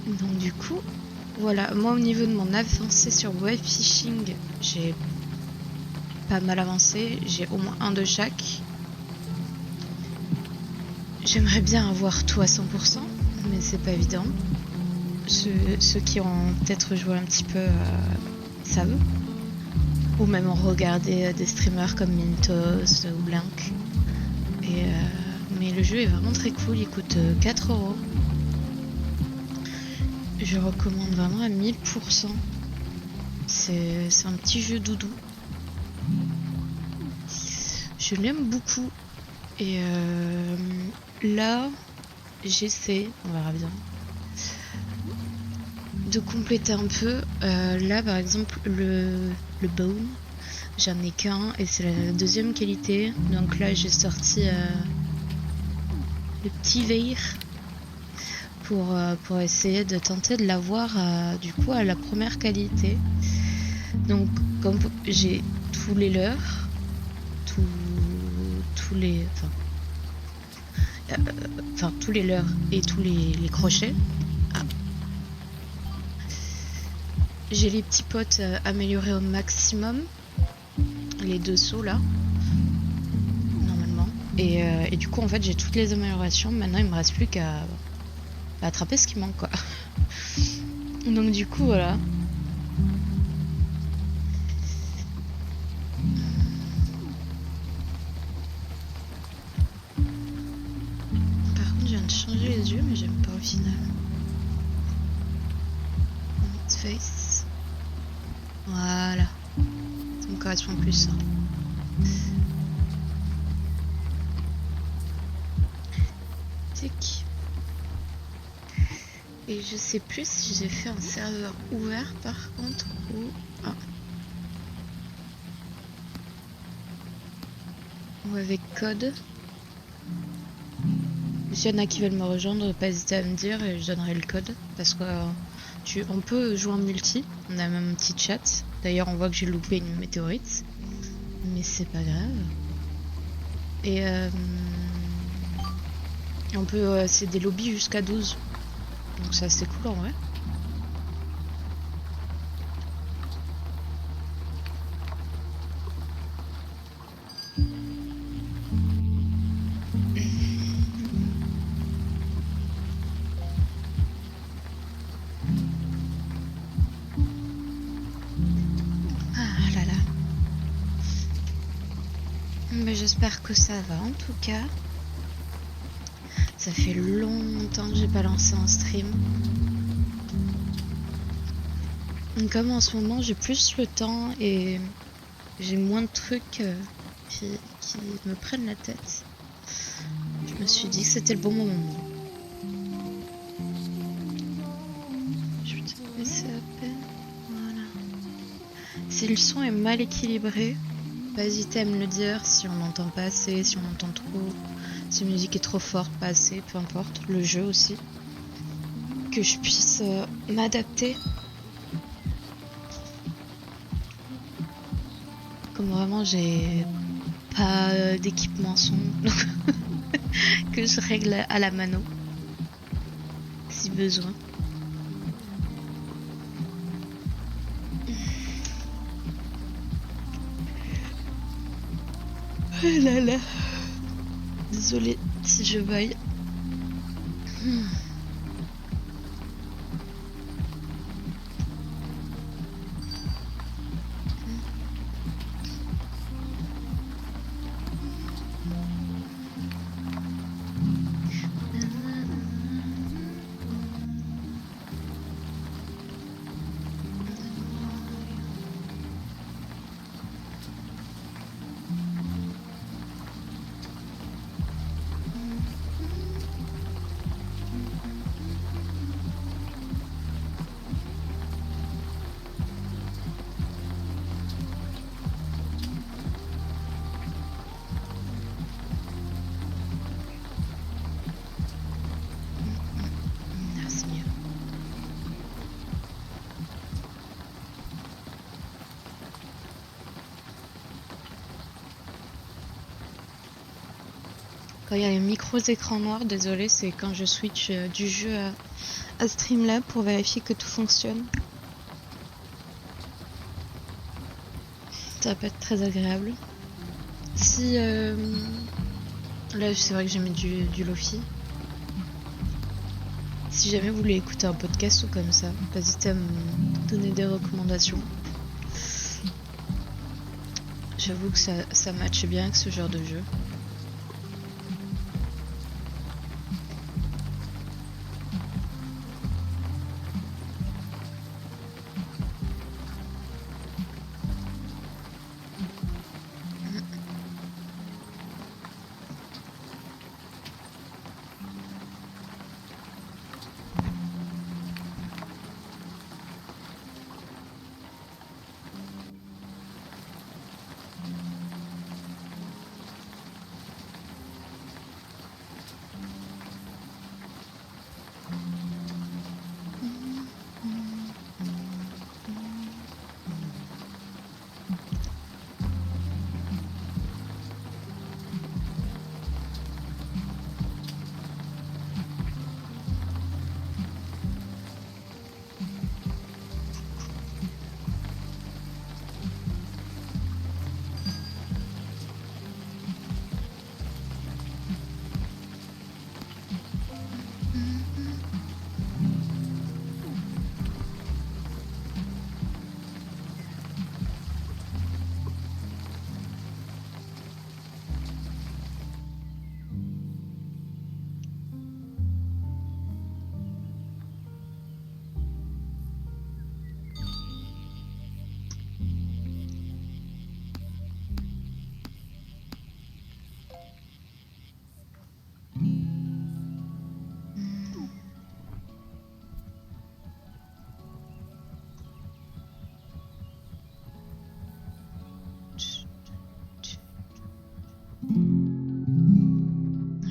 Donc du coup, voilà, moi au niveau de mon avancée sur web phishing, j'ai pas mal avancé, j'ai au moins un de chaque. J'aimerais bien avoir tout à 100%, mais c'est pas évident. Ceux qui ont peut-être joué un petit peu savent. Ou même ont regardé des streamers comme Mintos ou Blink. Mais le jeu est vraiment très cool, il coûte 4€. Je recommande vraiment à 1000%. C'est un petit jeu doudou. Je l'aime beaucoup. Et là, j'essaie, on verra bien, de compléter un peu. Là, par exemple, le bone, j'en ai qu'un et c'est la deuxième qualité. Donc là, j'ai sorti le petit verre pour essayer de tenter de l'avoir du coup à la première qualité. Donc, comme j'ai tous les leurres, tous les, tous les leurres et tous les crochets. Ah. J'ai les petits potes améliorés au maximum, les deux sauts là, normalement. Et du coup, en fait, j'ai toutes les améliorations. Maintenant, il me reste plus qu'à attraper ce qui manque, quoi. Donc, du coup, voilà. Par contre, je viens de changer les yeux, mais j'aime pas au final. Face. Voilà. Ça me correspond plus, ça. Tic. Et je sais plus si j'ai fait un serveur ouvert par contre ou... Ah. Ou avec code. S'il y en a qui veulent me rejoindre, pas hésiter à me dire et je donnerai le code. Parce qu'on peut jouer en multi. On a même un petit chat. D'ailleurs, on voit que j'ai loupé une météorite. Mais c'est pas grave. Et on peut... c'est des lobbies jusqu'à 12. Donc ça c'est cool en vrai. Ah là là. Mais j'espère que ça va en tout cas. Ça fait longtemps que j'ai pas lancé un stream. Comme en ce moment j'ai plus le temps et j'ai moins de trucs qui me prennent la tête. Je me suis dit que c'était le bon moment. Je vais te baisser à peine. Voilà. Si le son est mal équilibré, pas hésiter à me le dire si on n'entend pas assez, si on entend trop, si la musique est trop forte, pas assez, peu importe. Le jeu aussi. Que je puisse m'adapter. Comme vraiment j'ai pas d'équipement son, donc que je règle à la mano si besoin. Oh là là. Désolée si je baille. C'est mieux. Quand il y a les micros écrans noirs, désolé, c'est quand je switch du jeu à Streamlab pour vérifier que tout fonctionne. Ça va pas être très agréable. Si là c'est vrai que j'ai mis du Lofi. Si jamais vous voulez écouter un podcast ou comme ça, pas hésitez à me donner des recommandations. J'avoue que ça matche bien avec ce genre de jeu.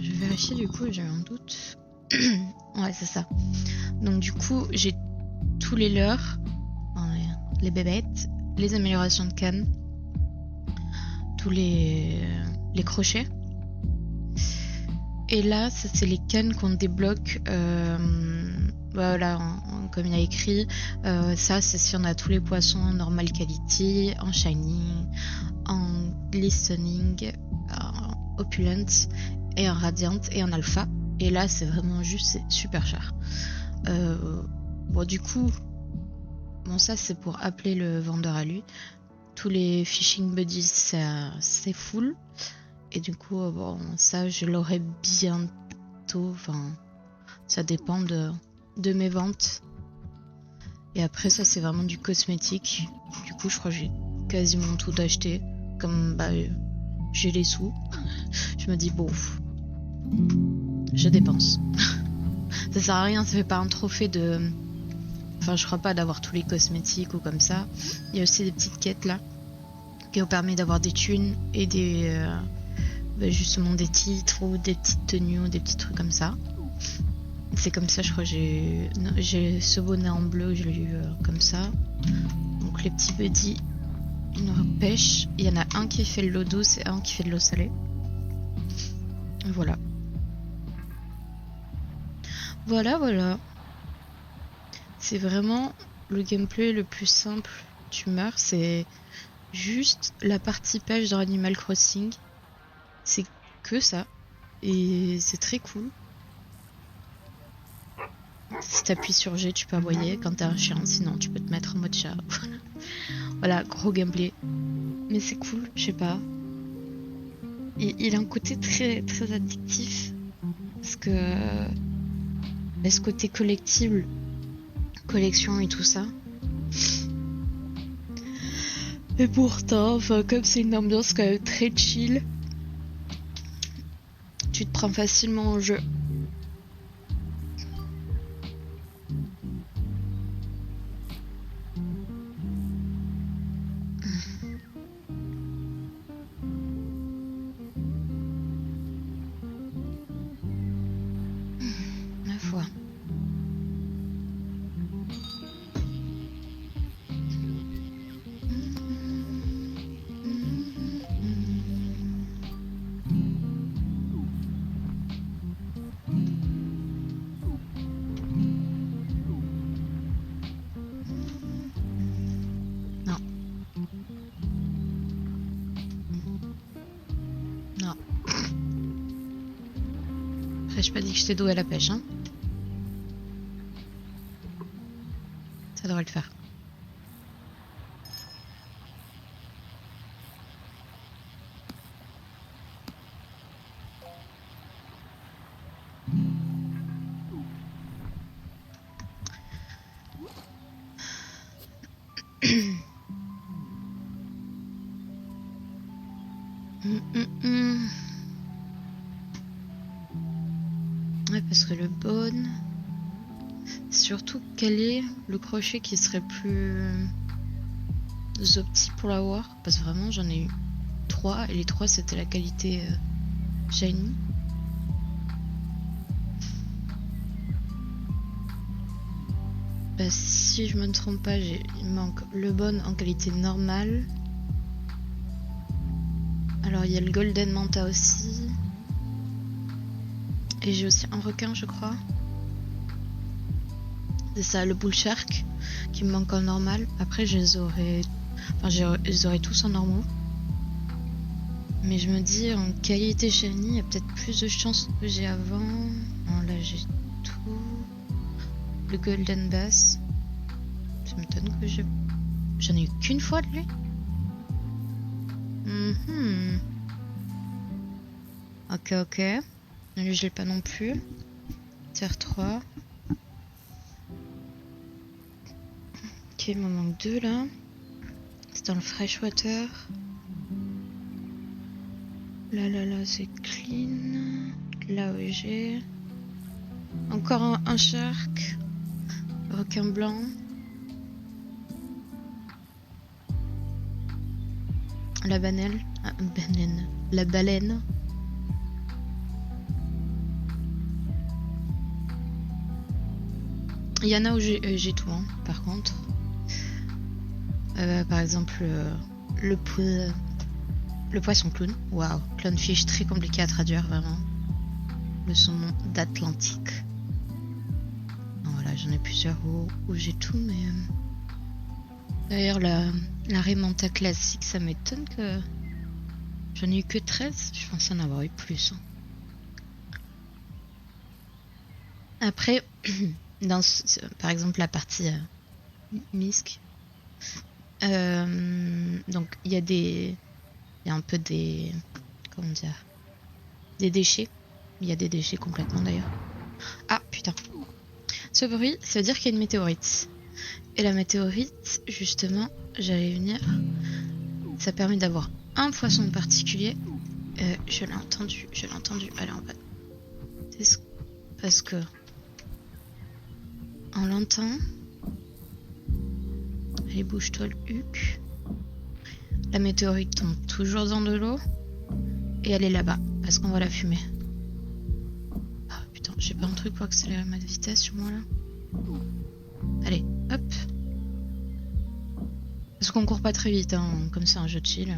Je vais vérifier du coup, j'ai un doute. Ouais, c'est ça. Donc du coup, j'ai tous les leurres, les bébêtes, les améliorations de canne, tous les crochets. Et là, ça c'est les cannes qu'on débloque. Voilà, comme il a écrit, ça c'est si on a tous les poissons en normal quality, en shiny, en glistening, en opulent et en radiant et en alpha. Et là c'est vraiment juste, c'est super cher. Bon du coup, bon ça c'est pour appeler le vendeur à lui. Tous les fishing buddies c'est full. Et du coup, bon, ça je l'aurai bientôt. Enfin, ça dépend de mes ventes. Et après, ça c'est vraiment du cosmétique. Du coup, je crois que j'ai quasiment tout acheté. Comme bah, j'ai les sous. Je me dis, bon, je dépense. Ça sert à rien, ça fait pas un trophée de. Enfin, je crois pas d'avoir tous les cosmétiques ou comme ça. Il y a aussi des petites quêtes là qui vous permettent d'avoir des thunes et des. Justement des titres ou des petites tenues ou des petits trucs comme ça. C'est comme ça, je crois, j'ai ce bonnet en bleu, je l'ai eu comme ça. Donc les petits buddies, une repêche. Il y en a un qui fait de l'eau douce et un qui fait de l'eau salée. Voilà. Voilà. C'est vraiment le gameplay le plus simple tu meurs, c'est juste la partie pêche dans Animal Crossing. C'est que ça. Et c'est très cool. Si t'appuies sur G, tu peux aboyer quand t'es un chien, sinon tu peux te mettre en mode chat. Voilà, gros gameplay. Mais c'est cool, je sais pas. Il a un côté très, très addictif. Parce que ce côté collectible, collection et tout ça. Et pourtant, enfin, comme c'est une ambiance quand même très chill, tu te prends facilement au jeu. Ma foi. j'ai pas dit que j'étais douée à la pêche, hein. Ça devrait le faire. Ouais, parce que le bone, surtout quel est le crochet qui serait plus opti pour l'avoir, parce que vraiment j'en ai eu 3 et les 3 c'était la qualité shiny. Bah, si je me trompe pas, il manque le bone en qualité normale. Alors il y a le golden manta aussi. Et j'ai aussi un requin, je crois. C'est ça, le bull shark qui me manque en normal. Après, je les aurais tous en normaux. Mais je me dis, en qualité shiny, il y a peut-être plus de chances que j'ai avant. Non, là, j'ai tout. Le golden bass. Ça m'étonne que j'en ai eu qu'une fois de lui. Ok. Lui, je l'ai pas non plus. Terre 3. Ok, il m'en manque 2 là. C'est dans le freshwater. Là, c'est clean. Là, j'ai. Encore un shark. Requin blanc. La baleine. La baleine. Il y en a où j'ai tout, hein, par contre. Par exemple, le poisson clown. Waouh, clownfish, très compliqué à traduire, vraiment. Le saumon d'Atlantique. Voilà, j'en ai plusieurs où j'ai tout, mais... D'ailleurs, la Raymanta classique, ça m'étonne que... J'en ai eu que 13, je pensais en avoir eu plus. Hein. Après, par exemple, la partie misc, donc il y a un peu des... Comment dire? Des déchets. Il y a des déchets complètement d'ailleurs. Ah, putain. Ce bruit, ça veut dire qu'il y a une météorite. Et la météorite, justement, j'allais venir. Ça permet d'avoir un poisson particulier. Je l'ai entendu. Allez, en bas. Parce que on l'entend. Allez, bouge-toi le huc. La météorite tombe toujours dans de l'eau. Et elle est là-bas, parce qu'on va la fumer. Ah putain, j'ai pas un truc pour accélérer ma vitesse sur moi là. Allez, hop. Parce qu'on court pas très vite, hein, comme c'est un jeu de chill.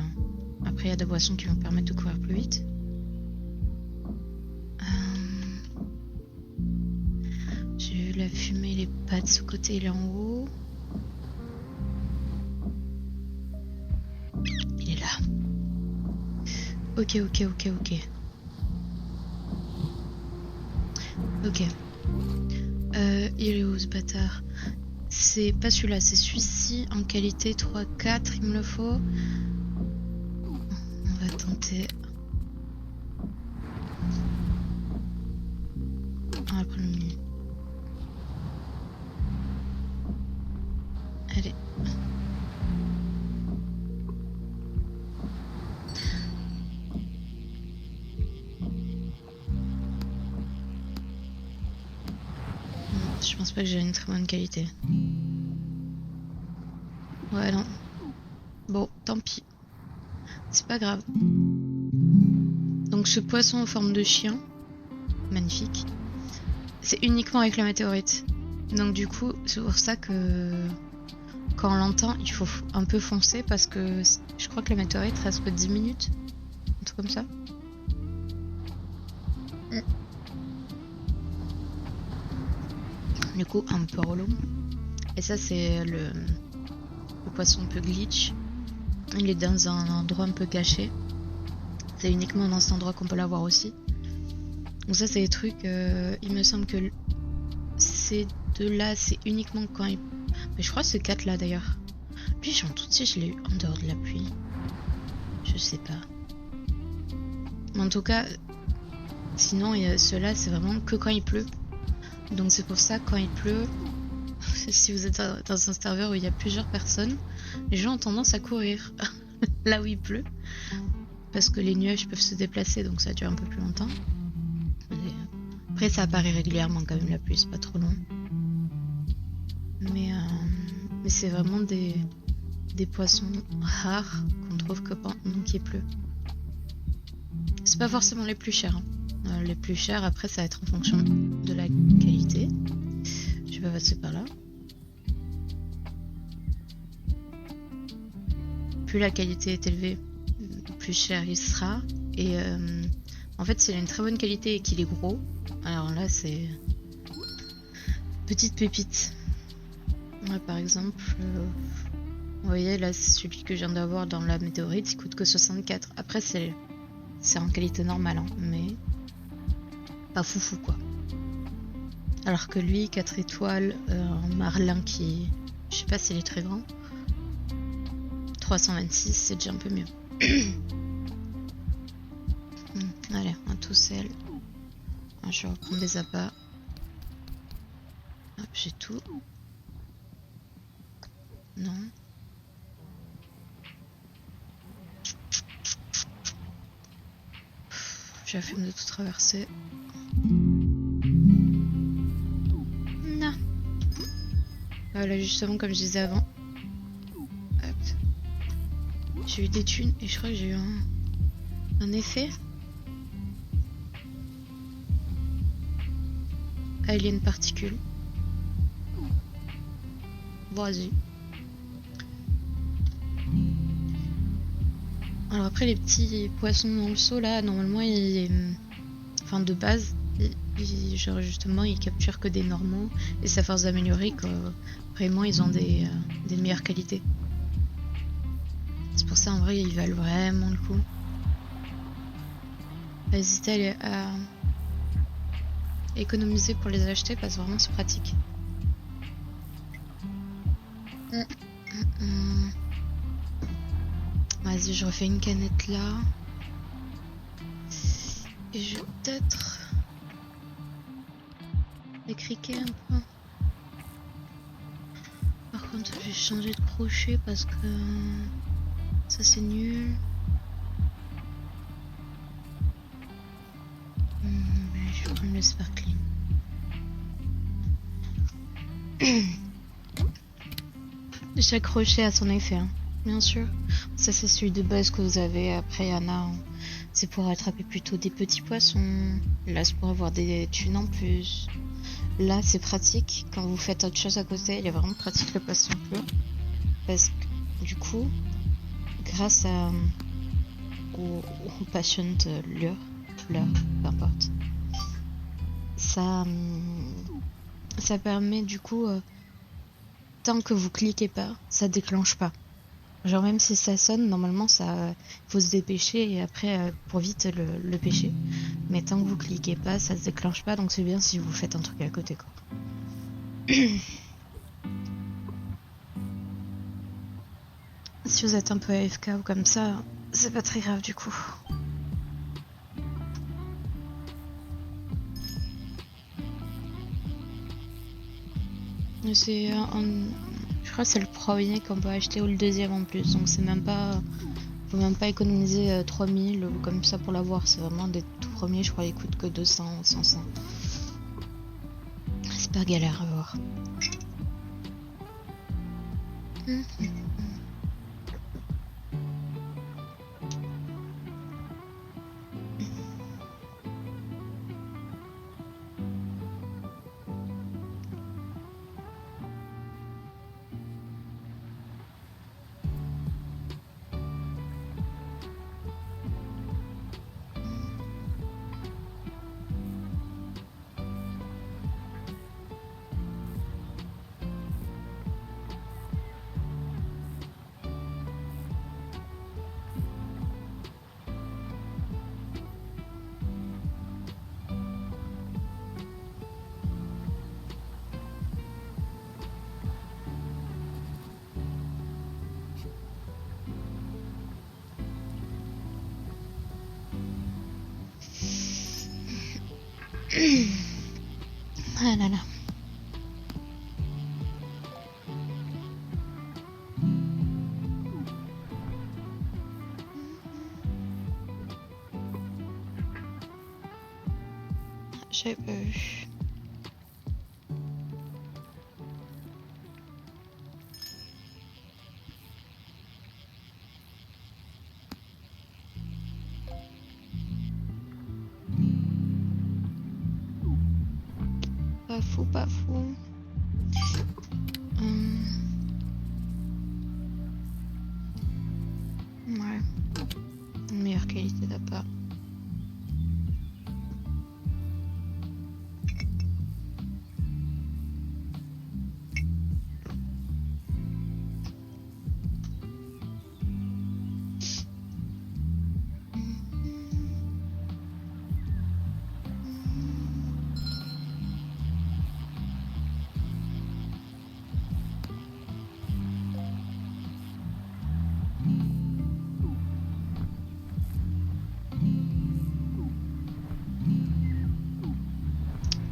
Après, il y a des boissons qui vont permettre de courir plus vite. J'ai la fumée, les pas de ce côté, il est en haut. Il est là. Ok. Il est où ce bâtard? C'est pas celui-là, c'est celui-ci en qualité 3-4, il me le faut. On va tenter. On va prendre le milieu. Allez. Je pense pas que j'ai une très bonne qualité. Ouais, non. Bon, tant pis. C'est pas grave. Donc ce poisson en forme de chien, magnifique, c'est uniquement avec la météorite. Donc du coup, c'est pour ça que quand on l'entend, il faut un peu foncer parce que je crois que la météorite reste que 10 minutes. Un truc comme ça. Du coup, un peu relou. Et ça, c'est le poisson un peu glitch. Il est dans un endroit un peu caché. C'est uniquement dans cet endroit qu'on peut l'avoir aussi. Donc ça c'est des trucs, il me semble que ces deux-là c'est uniquement quand il... Mais je crois que ce 4-là d'ailleurs. Lui j'ai un tout petit, je l'ai eu en dehors de la pluie. Je sais pas. Mais en tout cas, sinon ceux-là c'est vraiment que quand il pleut. Donc c'est pour ça quand il pleut, si vous êtes dans un serveur où il y a plusieurs personnes, les gens ont tendance à courir là où il pleut. Parce que les nuages peuvent se déplacer donc ça dure un peu plus longtemps. Après ça apparaît régulièrement quand même la pluie, c'est pas trop long. Mais c'est vraiment des poissons rares qu'on trouve que pendant qu'il pleut. C'est pas forcément les plus chers. Hein. Les plus chers après ça va être en fonction de la qualité. Je vais passer par là. Plus la qualité est élevée, plus cher il sera. Et en fait s'il a une très bonne qualité et qu'il est gros, alors là c'est petite pépite. Ouais, par exemple, vous voyez là celui que je viens d'avoir dans la météorite, il coûte que 64. Après c'est en qualité normale, hein, mais pas foufou quoi. Alors que lui, 4 étoiles, un marlin qui, je sais pas s'il est très grand, 326, c'est déjà un peu mieux. Allez, un tout seul. Je vais reprendre des appâts. Hop, j'ai tout. Non. J'ai la flemme de tout traverser. Non. Voilà, justement, comme je disais avant. Hop. J'ai eu des thunes et je crois que j'ai eu un effet. Alien particule. Vas-y. Alors après les petits poissons dans le seau là, normalement enfin de base, genre justement ils capturent que des normaux et ça force d'améliorer que vraiment ils ont des meilleures qualités. C'est pour ça en vrai ils valent vraiment le coup. N'hésitez à économiser pour les acheter parce que vraiment c'est pratique. Vas-y, je refais une canette là. Et je vais peut-être écriquer un peu. Par contre, je vais changer de crochet parce que ça c'est nul. Je vais prendre le sparkling. Chaque crochet a son effet, hein, bien sûr. Ça c'est celui de base que vous avez. Après, il y en a, c'est pour attraper plutôt des petits poissons. Là, c'est pour avoir des thunes en plus. Là, c'est pratique quand vous faites autre chose à côté. Il est vraiment pratique le poisson bleu. Parce que du coup, grâce au patient lure, peu importe, ça permet du coup, tant que vous cliquez pas, ça déclenche pas. Genre même si ça sonne, normalement ça faut se dépêcher et après pour vite le pêcher. Mais tant que vous cliquez pas, ça se déclenche pas, donc c'est bien si vous faites un truc à côté quoi. Si vous êtes un peu AFK ou comme ça, c'est pas très grave du coup. C'est je crois que c'est le premier qu'on peut acheter ou le deuxième en plus, donc c'est même pas, faut même pas économiser 3000 ou comme ça pour l'avoir, c'est vraiment des tout premiers, je crois ils coûtent que 200 ou 500. C'est pas galère à voir. Ah là là. J'avais pas vu. Pas fou, pas fou. Ouais. Une meilleure qualité d'appart.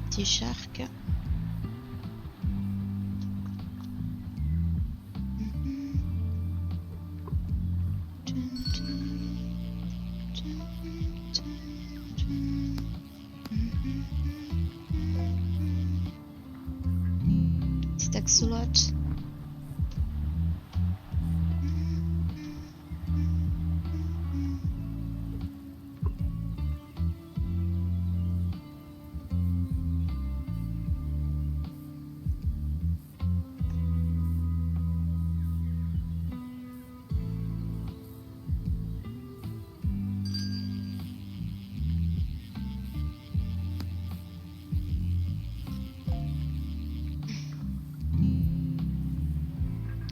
Petit shark. Petit axolotl.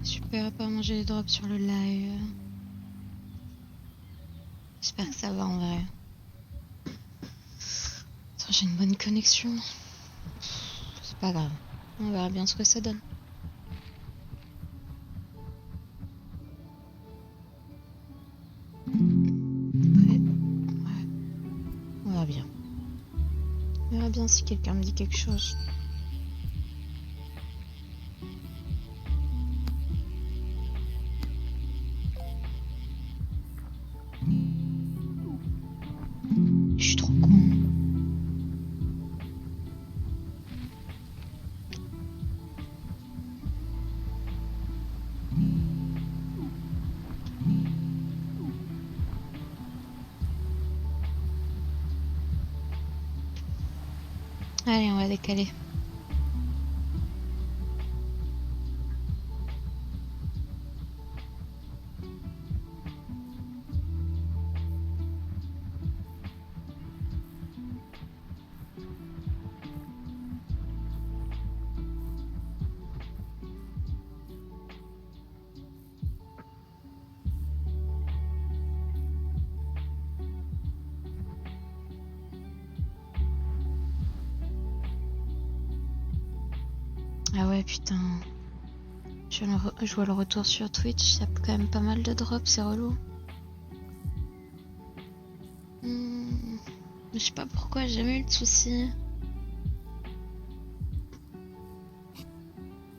Super, à pas manger les drops sur le live. J'espère que ça va en vrai. Attends, j'ai une bonne connexion. C'est pas grave. On verra bien ce que ça donne. Après, ouais. On verra bien. On verra bien si quelqu'un me dit quelque chose. Je suis trop con. Allez, on va décaler. Ah ouais, putain. Je vois le retour sur Twitch, il y a quand même pas mal de drops, c'est relou. Je sais pas pourquoi, j'ai jamais eu de soucis.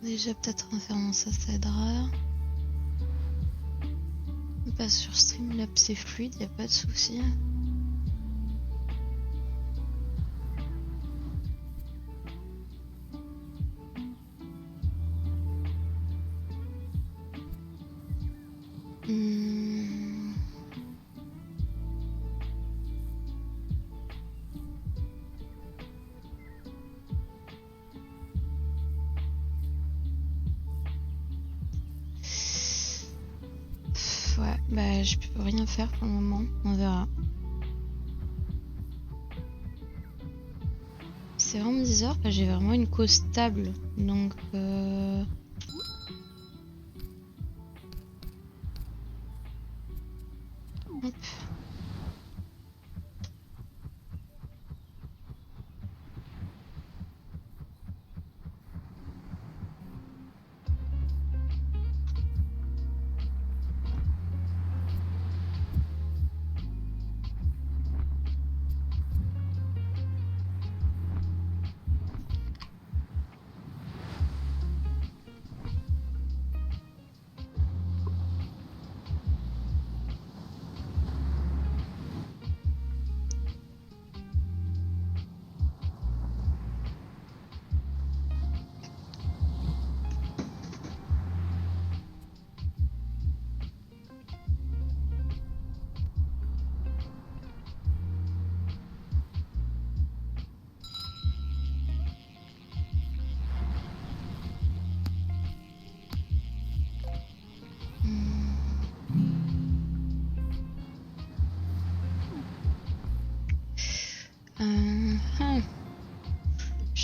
Déjà, peut-être en fermant ça, ça aidera. On passe sur Streamlab, c'est fluide, y a pas de soucis. Ouais, bah je peux rien faire pour le moment, on verra. C'est vraiment bizarre, j'ai vraiment une cause stable, donc Hop.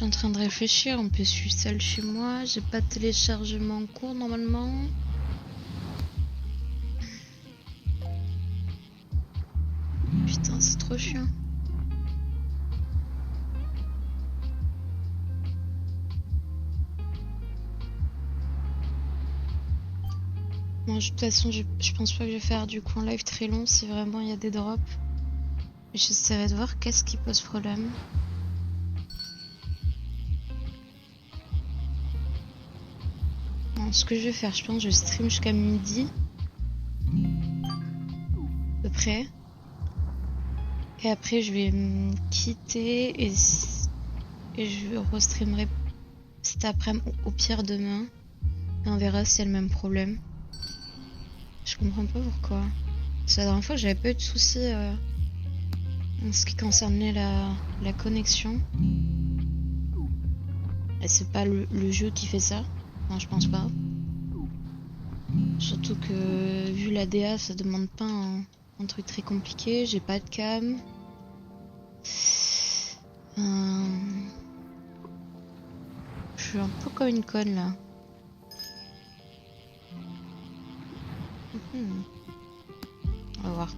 suis en train de réfléchir, en plus je suis seule chez moi, j'ai pas de téléchargement en cours normalement. Putain, c'est trop chiant. Bon, de toute façon, je pense pas que je vais faire du coup un live très long si vraiment il y a des drops. J'essaierai de voir qu'est-ce qui pose problème. Bon, ce que je vais faire, je pense que je stream jusqu'à midi. À peu près. Et après, je vais me quitter et je restreamerai cet après-midi, au pire demain. Et on verra si c'est le même problème. Je comprends pas pourquoi. C'est la dernière fois que j'avais pas eu de soucis en ce qui concernait la connexion. Et c'est pas le jeu qui fait ça. Non, je pense pas. Surtout que vu la DA, ça demande pas un truc très compliqué. J'ai pas de cam. Je suis un peu comme une conne là. On va voir.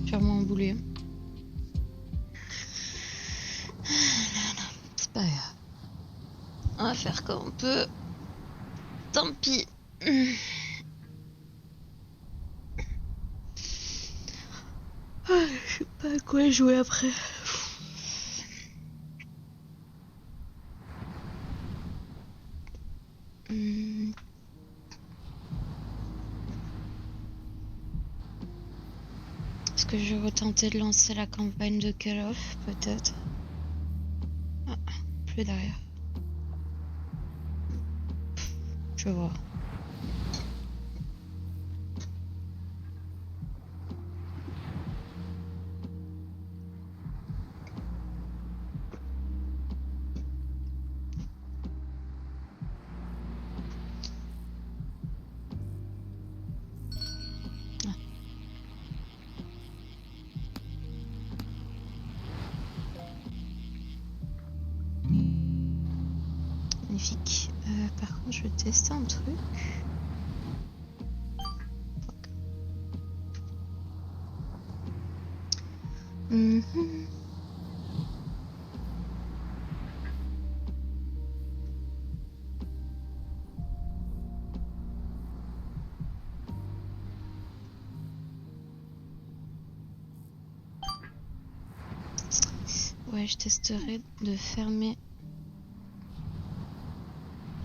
Sûrement un boulet. C'est pas grave. On va faire comme on peut. Tant pis. Je sais pas à quoi jouer après. Est-ce que je vais retenter de lancer la campagne de Call of, peut-être? Ah, plus derrière. Je vois. Magnifique. Par contre, je vais tester un truc. Ouais, je testerai de fermer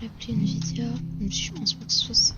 l'appli Nvidia, même si je pense pas que ce soit ça.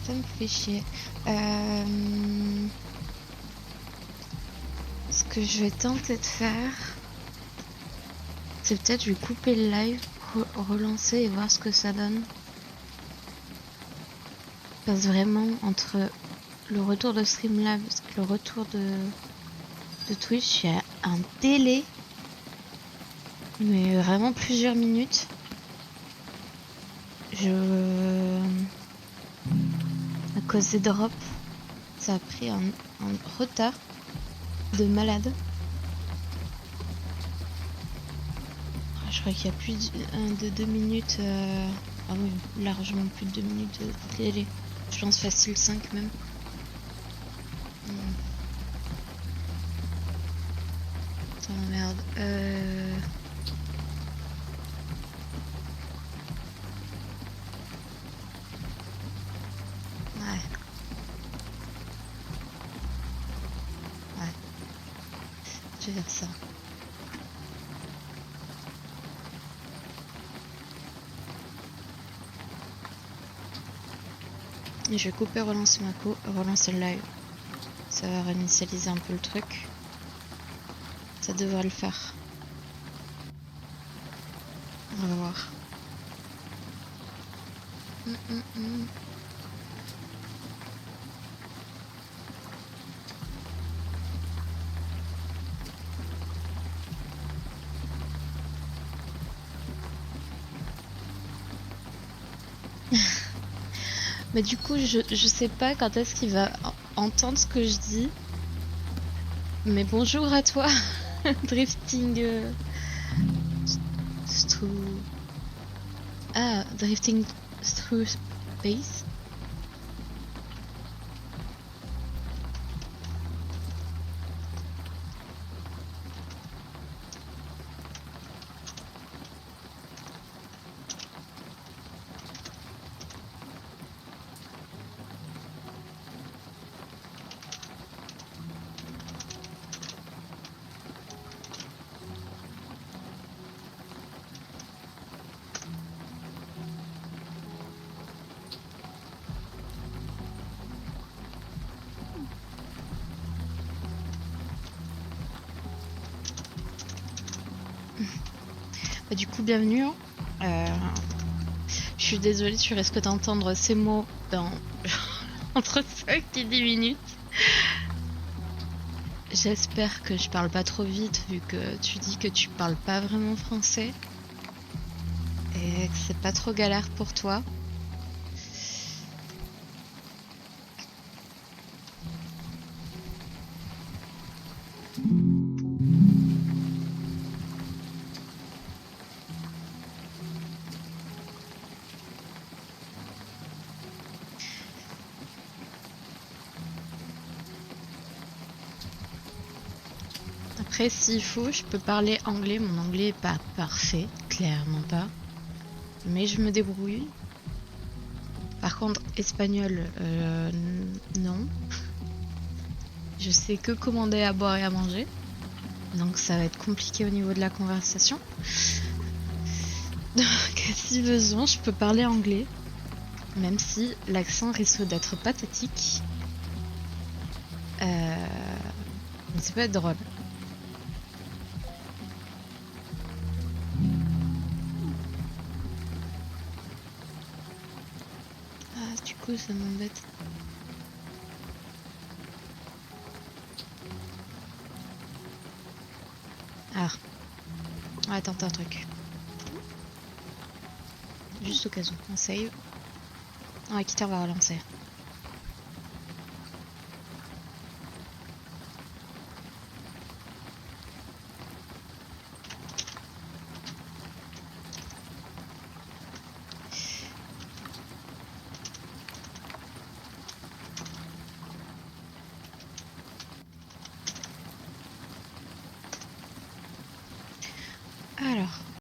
Ça me fait chier. Ce que je vais tenter de faire, c'est peut-être je vais couper le live, relancer et voir ce que ça donne. Parce que vraiment, entre le retour de Streamlabs et le retour de Twitch, il y a un délai. Mais vraiment plusieurs minutes. À cause des drops, ça a pris un retard de malade. Je crois qu'il y a plus de 2 minutes. Ah oui, largement plus de 2 minutes de délai. Je pense facile 5 même. Ça m'emmerde. Ouais. Je vais faire ça. Et je vais couper, relancer relancer le live. Ça va réinitialiser un peu le truc. Ça devrait le faire. On va voir. Mais du coup, je sais pas quand est-ce qu'il va entendre ce que je dis. Mais bonjour à toi, Drifting through... Ah, Drifting through space. Du coup, bienvenue. Je suis désolée, tu risques d'entendre ces mots dans entre 5 et 10 minutes. J'espère que je parle pas trop vite vu que tu dis que tu parles pas vraiment français et que c'est pas trop galère pour toi. Après, s'il faut, je peux parler anglais. Mon anglais est pas parfait, clairement pas. Mais je me débrouille. Par contre, espagnol, non. Je sais que commander à boire et à manger. Donc ça va être compliqué au niveau de la conversation. Donc si besoin, je peux parler anglais. Même si l'accent risque d'être pathétique. Mais ça peut être drôle. Ah, du coup, ça m'embête. Ah. Ouais, tente un truc. Juste au cas où. On save. Ouais, Kitter va relancer.